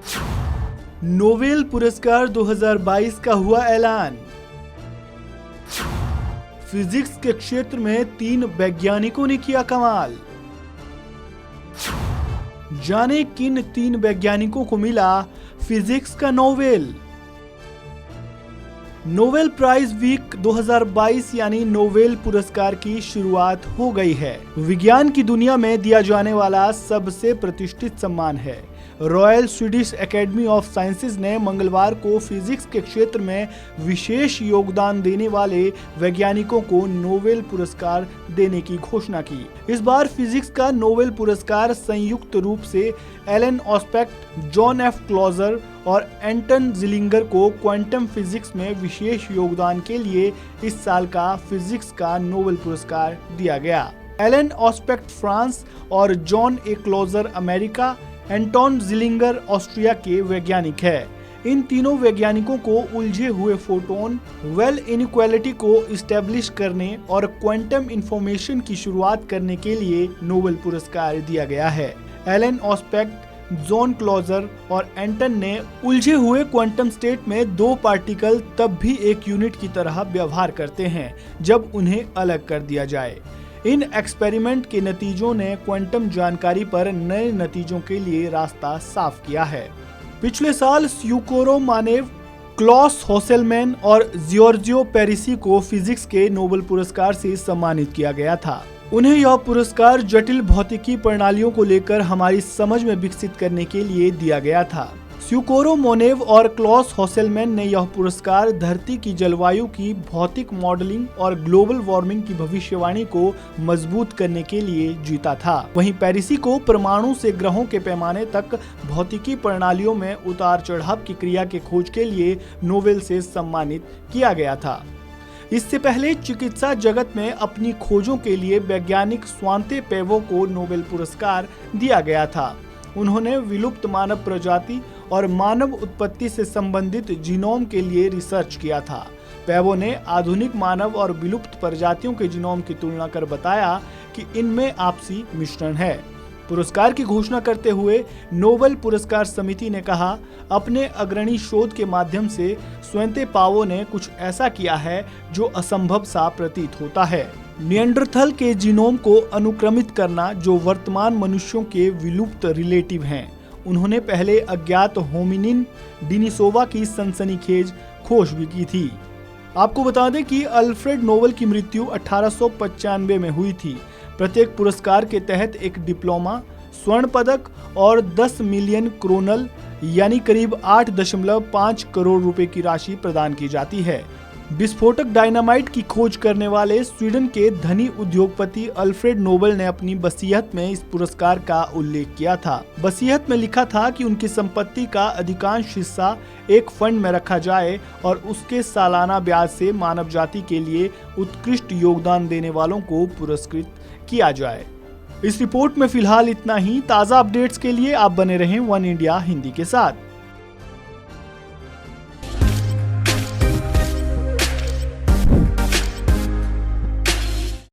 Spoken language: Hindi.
नोबेल पुरस्कार 2022 का हुआ ऐलान। फिजिक्स के क्षेत्र में 3 वैज्ञानिकों ने किया कमाल। जाने किन 3 वैज्ञानिकों को मिला फिजिक्स का नोबेल। नोबेल प्राइज वीक 2022 यानी नोबेल पुरस्कार की शुरुआत हो गई है। विज्ञान की दुनिया में दिया जाने वाला सबसे प्रतिष्ठित सम्मान है। Royal Swedish academy of sciences ने मंगलवार को फिजिक्स के क्षेत्र में विशेष योगदान देने वाले वैज्ञानिकों को नोबेल पुरस्कार देने की घोषणा की। इस बार फिजिक्स का नोबेल पुरस्कार संयुक्त रूप से Alain Aspect, John F Clauser और एंटन जिलिंगर को क्वांटम फिजिक्स में विशेष योगदान के लिए इस साल का फिजिक्स का नोबेल पुरस्कार दिया गया। एलन ऑस्पेक्ट फ्रांस और John A Clauser America, Anton Zeilinger Austria के वैज्ञानिक है। इन तीनों वैज्ञानिकों को उलझे हुए फोटोन वेल इनइक्वालिटी को इस्टेब्लिश करने और क्वांटम इंफॉर्मेशन की शुरुआत करने के लिए नोबेल पुरस्कार दिया गया है। एलन ऑस्पेक्ट, जॉन क्लॉजर और एंटन ने उलझे हुए क्वांटम स्टेट में 2 पार्टिकल तब भी एक यूनिट की तरह व्यवहार करते हैं जब उन्हें अलग कर दिया जाए। इन एक्सपेरिमेंट के नतीजों ने क्वांटम जानकारी पर नए नतीजों के लिए रास्ता साफ किया है। पिछले साल स्यूकोरो मानेव, क्लॉस होसेलमैन और जियोर्जियो पेरिसी को फिजिक्स के नोबेल पुरस्कार से सम्मानित किया गया था। उन्हें यह पुरस्कार जटिल भौतिकी प्रणालियों को लेकर हमारी समझ में विकसित करने के लिए दिया गया था। स्यूकोरो मोनेव और क्लॉस होसेलमैन ने यह पुरस्कार धरती की जलवायु की भौतिक मॉडलिंग और ग्लोबल वार्मिंग की भविष्यवाणी को मजबूत करने के लिए जीता था। वहीं पेरिसी को परमाणु से ग्रहों के पैमाने तक भौतिकी प्रणालियों में उतार चढ़ाव की क्रिया के खोज के लिए नोबेल से सम्मानित किया गया था। इससे पहले चिकित्सा जगत में अपनी खोजों के लिए वैज्ञानिक स्वांते पेवो को नोबेल पुरस्कार दिया गया था। उन्होंने विलुप्त मानव प्रजाति और मानव उत्पत्ति से संबंधित जीनोम के लिए रिसर्च किया था। पेवो ने आधुनिक मानव और विलुप्त प्रजातियों के जीनोम की तुलना कर बताया कि इनमें आपसी मिश्रण है। पुरस्कार की घोषणा करते हुए नोबेल पुरस्कार समिति ने कहा, अपने अग्रणी शोध के माध्यम से स्वांते पेवो ने कुछ ऐसा किया है जो असंभव सा प्रतीत होता है। निएंडरथल के जीनोम को अनुक्रमित करना जो वर्तमान मनुष्यों के विलुप्त रिलेटिव हैं। उन्होंने पहले अज्ञात होमिनिन डिनिसोवा की सनसनीखेज खोज भी की थी। आपको बता दें कि अल्फ्रेड नोबेल की मृत्यु 1895 में हुई थी। प्रत्येक पुरस्कार के तहत एक डिप्लोमा, स्वर्ण पदक और 10 मिलियन क्रोनल यानी करीब 8.5 करोड़ रुपए की राशि प्रदान की जाती है। विस्फोटक डायनामाइट की खोज करने वाले स्वीडन के धनी उद्योगपति अल्फ्रेड नोबेल ने अपनी वसीयत में इस पुरस्कार का उल्लेख किया था। वसीयत में लिखा था कि उनकी संपत्ति का अधिकांश हिस्सा एक फंड में रखा जाए और उसके सालाना ब्याज से मानव जाति के लिए उत्कृष्ट योगदान देने वालों को पुरस्कृत किया जाए। इस रिपोर्ट में फिलहाल इतना ही। ताज़ा अपडेट्स के लिए आप बने रहें वन इंडिया हिंदी के साथ।